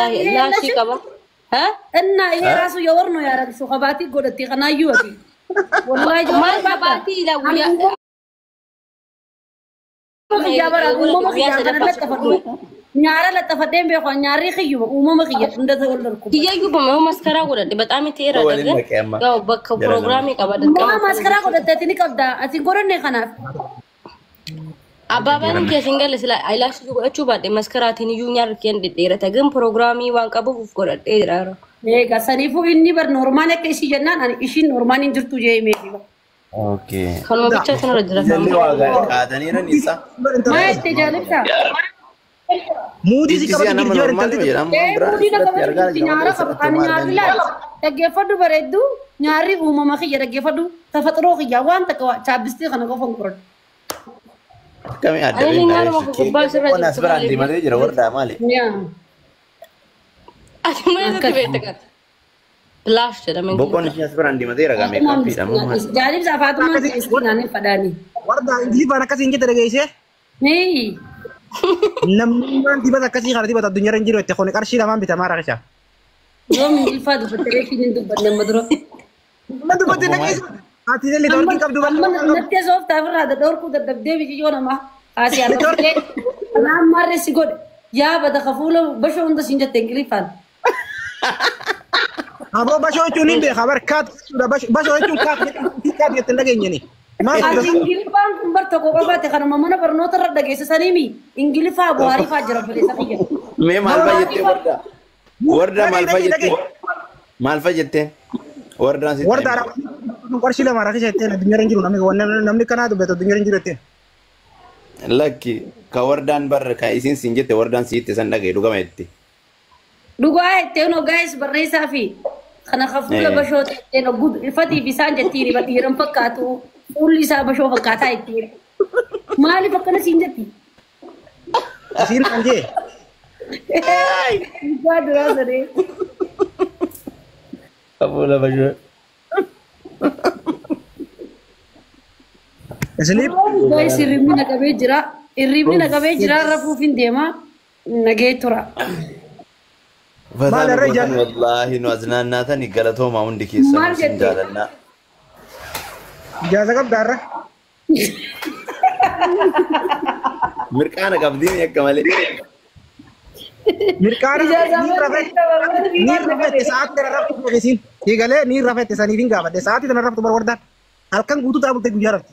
والله لا شيء كبا ها إن هي راسه يورنو يا رب شو خباتي قولتي خنا يوتي والله ما خباتي لا ويا خيابر أمم خيابر لا تفضل نيارا لا تفضل بيخو نياري خيوب أمم خياب ندى تقول لكم هي يجوا ما هو مسكرة ولا دي بتعمل تيرا ده كاو بك برنامج كبا ده ما مسكرة قولت تاني كبدا أتيقولني خنا Abaaban keessan galle sila ayilaashi godhachuu baadhe maskaraatiin iyyuu nyarkeen dhedheerata gan pirogiraamii waan qabuuf godhadhee jira. Egaa saniifuu inni bar normaal akka ishii jennaan ani ishiin normaal hin jirtu jee meeqa. Okay. Kanuma bicha sana irra jira. Jalli waa qaadaniira nisa. Maa itti jaalibsa? Muudii si qaba nama normaal jedhamu muudii na qaba nyaara qaba ani nyaarri laala dhaggeeffadhu bareeddu nyaarri uumama kiyya dhaggeeffadhu tafaxiroo kiyya waan takka chaabbistee kana qofa hin qoradhu. Kami ada yang asbaran di mana jera warda mali. Ya. Aku mana tu betul. Blast dah mungkin. Bukan sih asbaran di mana kami kapi damu. Jadi safatu mana iskinane padani. Warda English mana kasih ingin terdengar sih? Nih. Namun tiba tak kasih kalau tiba tak dunia ranjiro itu konek arsi lama bisa marah kesah. Yo mengilfa tu betul kini tu benar madro. Mana tu betul lagi? Hati dia lihat orang kap tu benar. Nanti soft after ada dor ku dah deh biji jo nama. Asyik ada deh. Nama marah si god. Ya pada kafulo basho untuk sinjat tenggilifan. Abo basho itu ni deh kabar kat sudah basho itu kat dia lagi ni. Ingilifan kumbar toko kaba te karena mana pernah terada gesa sanimi. Ingilifan buhari fajar boleh sakiya. Me malfa jette warda. Warda malfa jette. Malfa jette. Warda sih. Warda ada. Warsi lah marah kesah itu dunia ranjiro namni kana tu betul dunia ranjiro itu. Laki kawardan bar ka isin sinjete wardan siite sanda ke duga metti. Duga te no guys barnai safi. Kana khafula basho te no gud fati bisan jatti ri batiram fakatu. Uli sa basho fakata itu. Mali fakana sinjati. Sin anje. Hey, gua dua sore. Kapula basho. Asli guys irimi na kabe jira rafu fin dema nagetura. Malah rejal. Wallahi nu aznan nata ni galato ma undi kisa sinjalanna. Jaza kab darra. Mirkana kabdini ya kamale. Mirkana ni rafet saat terarap tu kesin. Tigale ni rafet sani finga pada saat itu terarap tu berwardan. Halkan gutu tak boleh gujarat.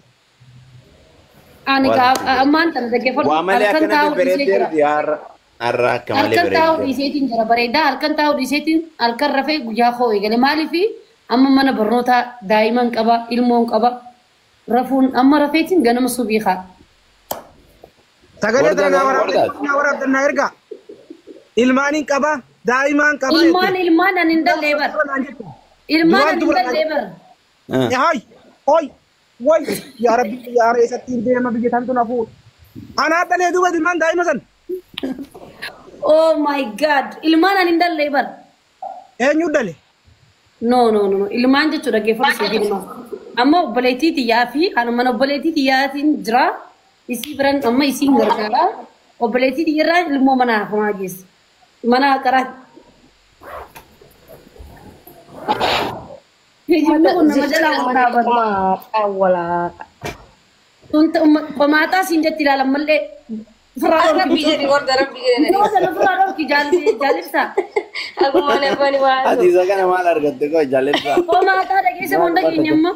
Ani ka aman tan dake fo alkan tahu bereder diar arra kamale bereder. Alkan tahu di setin jara bereda alkan tahu di setin alkan rafe guja kho igale mali fi amma mana barnota daiman qaba ilmon qaba rafun amma rafetin ganam subiha. Sagale dana warab dana erga. Ilmanin qaba daiman qaba. Ilman aninda labor. Ilman aninda labor. Hai. Oi. Woi, ya Rabbi, ya Rabbi, saya tidak mau bikin tu nafu. Anak tadi itu kan ilman dah imasan. Oh my God, ilman aninda labor. Nyudah le. No, ilman je sudah gefar sedih mah. Amma boleti tiyafi, anu mana boleti tiyatin jera, isi beran amma isi ngerkala. O boleti tiyara ilmu mana pemagis, mana karat. Untuk pemata sinjat tidak lamalle. Farah bijak di luar dalam bijak. Farah jalib sa. Aku mana apa ni wah. Hati saya kan malar gitu kok jalib sa. Pemata ada kisah monda gini amma.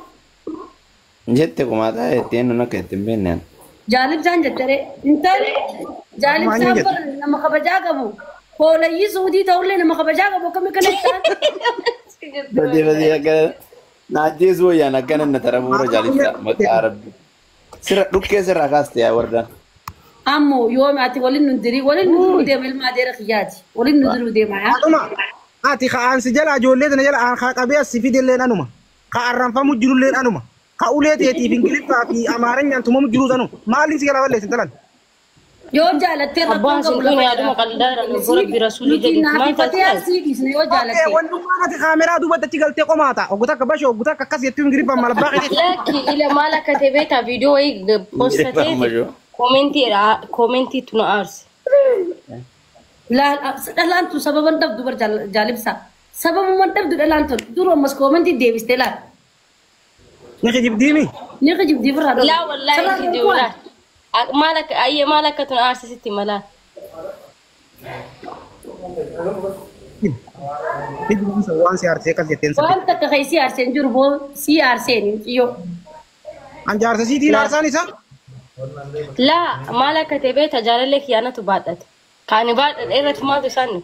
Jette ko mata tiene no que temben. Jalib sa jette intan jalib sa पर nama kabaja kamu. Kalau ini Saudi tahu le nama kabaja kamu kami kena. Badi agar najis wo ya nakana natarabura jalisa maka arab sira dukke sira kaste ya warda ammo yom ati walin nudiri de mel ma dera khiyati walin nudiru de ma Atuma ati khaan sijala jolle dana jala an kha qabiya sifide len anuma kha arran famu jurul len anuma kha uleti eti fingilif fi amaran yan tumum juru zanu malin sigala walle sintalan yo jalate Abbas ini ada makaldara ngorab bi rasuli jadi ma fatya sidis ne yo jalate wandu mana kamera duba ta tigalte ko mata oguta ka basho oguta ka kas yetu ngiri pa malabaqi laki ila mala katebeta video postate commenti tuna ars لا لا أنتو سبب أنت بدور جالب سا سبب ما أنت بدور لا أنتو دور مسكومن دي ديفيس تلا نخجب ديمي نيجي جيب فرها لا والله كده ولا مالك أي مالك تنعرس ستي ملا وان سي ارسي كل جتين وأنت كخيسي أرسين جربو سي أرسين يو ان جار سي دي نارساني سا لا مالك تبي تجاري لك يا أنا تبادت كان بعد إيه ما تساني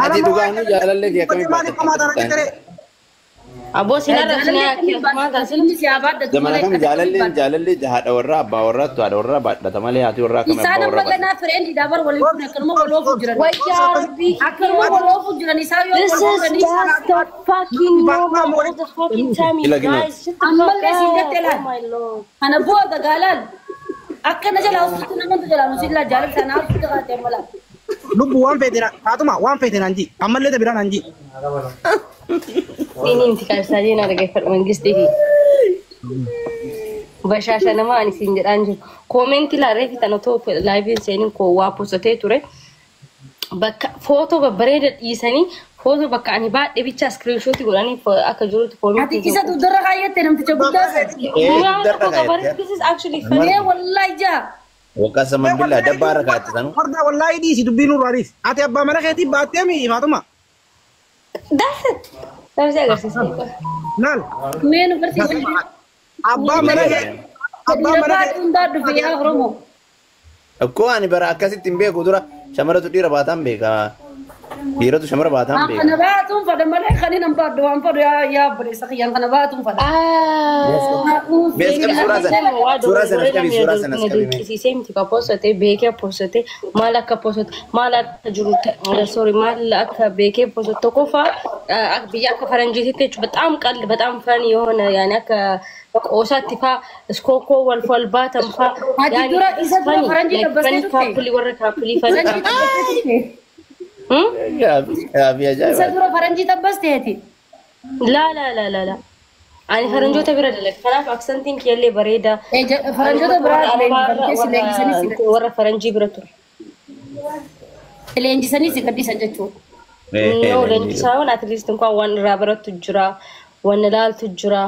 Ati dhugaanii jaalallee kee akkamii مالي كما ترى أبو سينار رسمي ما تسلم Zamana kam jaalallee haadha warraa abbaa warraattu haadha warraa baadhata malee haati warraa kam إنسان abbaa warraa بقى نافر عندي دابر ولا يكون أكلمه ولا فجرا ويا ربي أكلمه ولا فجرا نساء يوم This is just the fucking moment all the fucking time, you guys. Shut the أما fuck اللي up. سيدتي Oh my lord. أنا بوه قالان أكن نجلا أوصلنا من تجلا نسيلا جالب سنة أوصل قاتم ولا لب وان فيتنا فاطمه وان فيتنا انجي اما اللي تبران انجي Ini inti karsadi na daga faɗin gistihi. Bashasha na ma ani sinjir anjir. Komenti la refi ta na to live senin ko wa postote ture. Bakka foto babbareeda dhiisanii foto bakka ani baadhe bicha screenshot godhanii akka jirutti هذه komenti. كيسة تدرى غاية تنم تجبدها This is actually funny. إيه والله جا Waqasa mandilla dabbaa rakaatti sanu. فردا والله دي سي دبينو راريس اتي ابا مره خيتي باتيمي فاطمه That's it. That's it. نال مين برتي ابا مره ابا مره ربات undar في أغرمه Akkoo ani bara akkasitti hin beeku dura shamarratu dhiira baataan beeka. Dhiiratu shamara baataan beeka. أنا باتهم فدا ملك خلينا نبادو هم فدا يا بري سخيان أنا باتهم فدا Bees qabi suuraa sana. Suuraa sanas qabi suuraa sanas qabi. Kisiisee miti ka poostate beekee poostate maal akka poostate maal akka jiru sorry maal akka beekee poostate qofa biyya akka faranjiitti jechuudha በጣም ፈን የሆነ ያኔ akka qoosaatti faa iskookoo wal baatan faa Ati dura isa dura faranjii dabbastee turte? kaappilii warra kaappilii fani Yaafi إذا ajaa'iba. دورة فرنجي تبستي la ani faranjoota bira dalag kanaaf aksantiin kiyyallee bareeda فرنجي برا warra faranjii bira ture لين جسني سكدي سجتشو No, leenjisaawwan at least እንኳን waan irraa barattu jira, waan ilaaltu jira,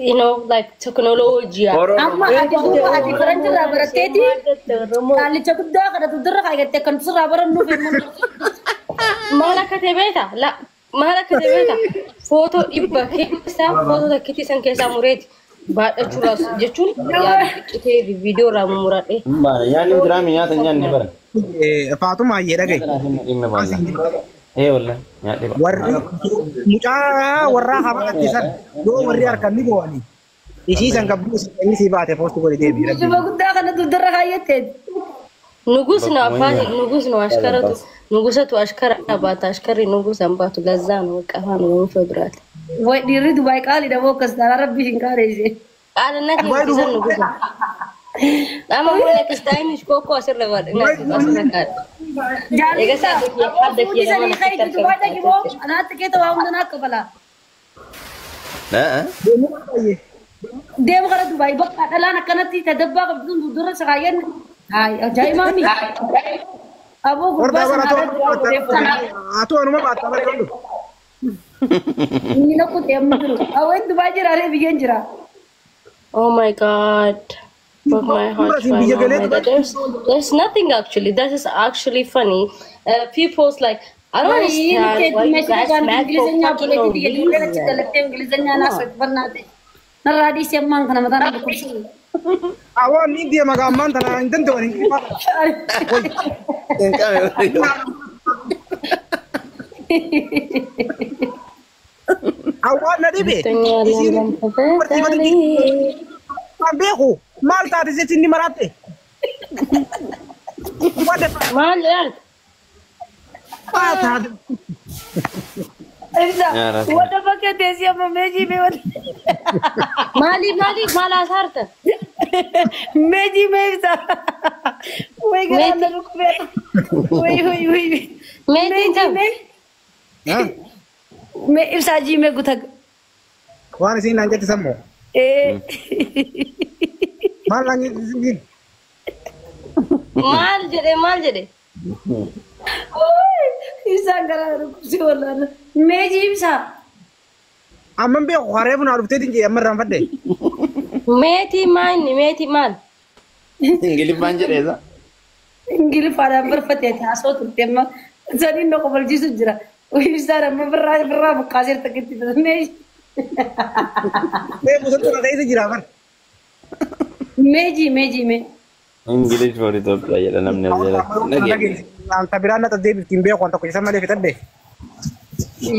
you know, like technology. أما أدي دورة أدي فرنجي رابرتيتي قال لي تقدر كذا تدرى كذا تكن تصير رابر إنه في من Maala katebeeta, la maala katebeeta. Foto dhibba keessa foto takkitti san keessaa mureeti. Baadhachuudhaaf jechuun yaada xiqqitee viidiyoo irraa mumuradhe. Nyaanni biraami nyaata nyaanni bara. فاطمه يدغي Dhimma baala. Wallah nyaadhi bara. ور مجا ورا حبات سن دو وري اركن ني بواني ايشي سن قبل سي سي باتي بوست كوري دي بي شوف قدام كذا تدرى كايتة Nugus na afaan nugus na ashkaratu nugusatu ashkara baata ashkari nugus ambaatu gazzaan waqafaan uumuu federaal. وديري دبي قال إذا فوكس على ربي شنكاريزي Ala nati kisan nugusa. Ama mulai kestain iskoko asirra wadna asirra kan. Ega sa hadda أبو جسني خير دبي تجيبه أنا أتكيت وأنا ناكبلا ديم غرد دبي بقى لا أنا كنتي تدبّق بدون تدرى سرايان هاي جاي مامي أبو وردا قربان ورا اتو انو ما بات ini nak kutip mulu. Awak tu baca rare bikin jera. Oh my god. Broke my heart. Right now. Oh my God. There's nothing actually. That is actually funny. People's like, I don't understand why you guys mad for fucking no reason. Naradi siap mang kana mata nak kursi. awon ni dia magaman tana inten to ni awon na dibe ambeku mal ta de setini marate wade Man, yeah. ta Aiza, what the fuck है देसी अब मेजी में Mali, mala sarta. मेजी में इसा वही कर अंदर रुक में वही Meji jam. ha मैं इसा जी में गुथक wan sin lan jati sammo mal lan sin Mal jede. Isaan garaa dhukkubsi wallaan. Meejii ibsaa. Amman bee qoree buna dhufteetiin jee amma irraan fadde. Meetii maal? Ingiliffaan jedheesa. Ingiliffaadhaan barfatee taasoo turte amma saniin na qofalchiisu jira. Ibsaan amma birraa buqqaasee takkitti meejii. Bee bosontuu na keessa jira bar. Meejii. Ingilish for Itoophiyaa jedha namni as jedhatti. Anta biraan na deebiftiin beeku wanta kujisan malee fitadde.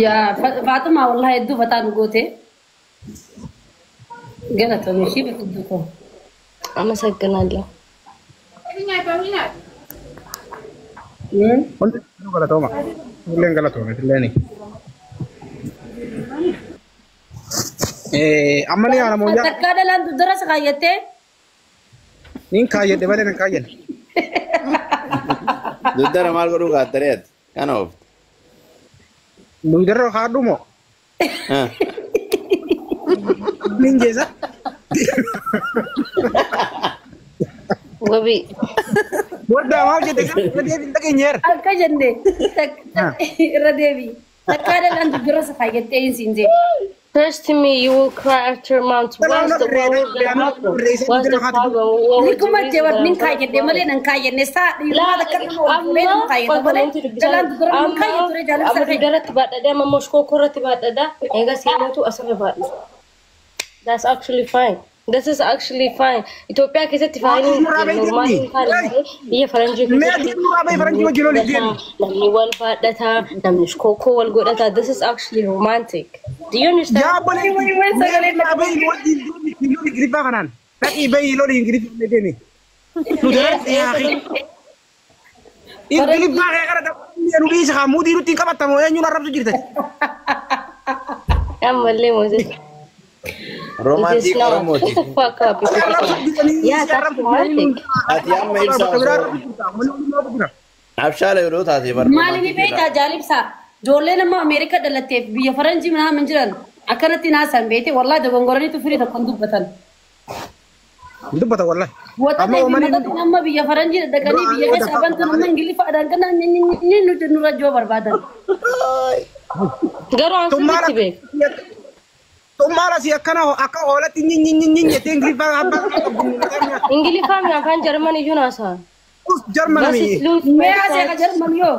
Yaa Faatumaa wallahi hedduu fataan goote. Galatoomi ishii hedduu koo. Amasaganaalloo. Hundi galatooma. Illeen galatoome illeeni. Amma ni yaala mooyyaa. Takkaa dhalaan dudara isa kaayyattee. Niin kaayyadhe malee nan kaayyan. Duddara maal godhuu kaattareet? Kana oofte. Muydarra haadhu moo? Niin jeesa. Wabii. Waddaa maal jette irra deebiin dhageenyeera. Akka jenne irra deebii. Takkaa dhalaan dudara isa kaayyattee hin siin jee. First to me, you will cry after months. What's the problem? What's the problem? Nikuma jawab nin kaayyatte malee nan kaayyanne saa dhiirota akka nama fuudhee nan kaayyate malee dhalaan dudara nan kaayyatu ture jaalala Amma dudaratti baadhadhaa, amma moshkookorratti baadhadhaa. Egaa siimotu asirra baadhu. That's actually fine. This is actually fine. Itoophiyaa keessatti faayiniin normaal hin taane biyya faranjii keessatti namni wal baadhataa, namni shkookoo wal godhataa. This is actually romantic. Do you understand? Yaa bolee sagalee dhaabee wajjin loon ingiliffaa kanaan. Dhaqii bayi loon ingiliffaa deemi. Dudaratti yaaqi. Ingiliffaa kee kana dhaabee nu dhiisa kaa muutii nutti hin qabattamoo eenyuun arrabsu jirte. Ammallee Moses. Romantic Oromooti. Fuck up. Yeah, that's romantic. Ati amma ibsa abshaala yeroo taate bar. Maaliif beektaa jaalibsaa? Ijoollee nama Ameerikaa dhalatteef biyya faranjii mana hin jiran akkanatti naasan beete wallahi dogongoraniitu firii tokkoon dubbatan. Dubbata wallahi. Amma nama biyya faranjii dhaqanii biyya keessa abantu nama Ingiliffaadhaan kana ni nuti nurra joo barbaadan. Garuu an sirriitti beek. Tummaala si akkana akka hoolatti nyinyinyinyin jettee ingiliffaa abbaa. Ingiliffaa mi afaan Jarman iyyuu naasaa. Jarman mi. Meeyaa seeqa Jarman yoo.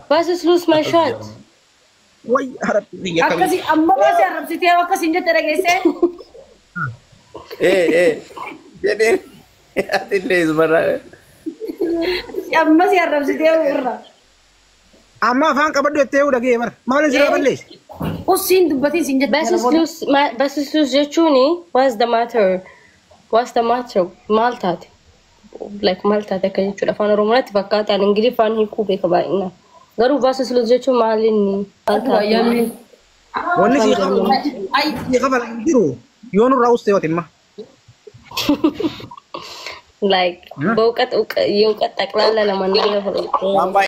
Was is lose my shot? Way harabbi yakka. Akkasi amma baasee arrabsitee akkasiin jette dhageessee. Jedheen ati illee ismarraa. Amma si arrabsitee irra. Amma afaan qabadhu jettee dhagee bar. Maaliin sirra balleessi? Usiin dubbatiin siin jette. Bas is lose jechuuni. What's the matter? What's the matter? Maal taate? Like maal taate akka jechuudha. Afaan Oromooti fakkaataan Ingiliffaan hiikuu beeka baay'inaan. Garuu bas is lose jechuun maalinni? Wanni si qabala jiru yoo nurraa ustee watimma. Like bauqat yoo qat taqlaala lama nama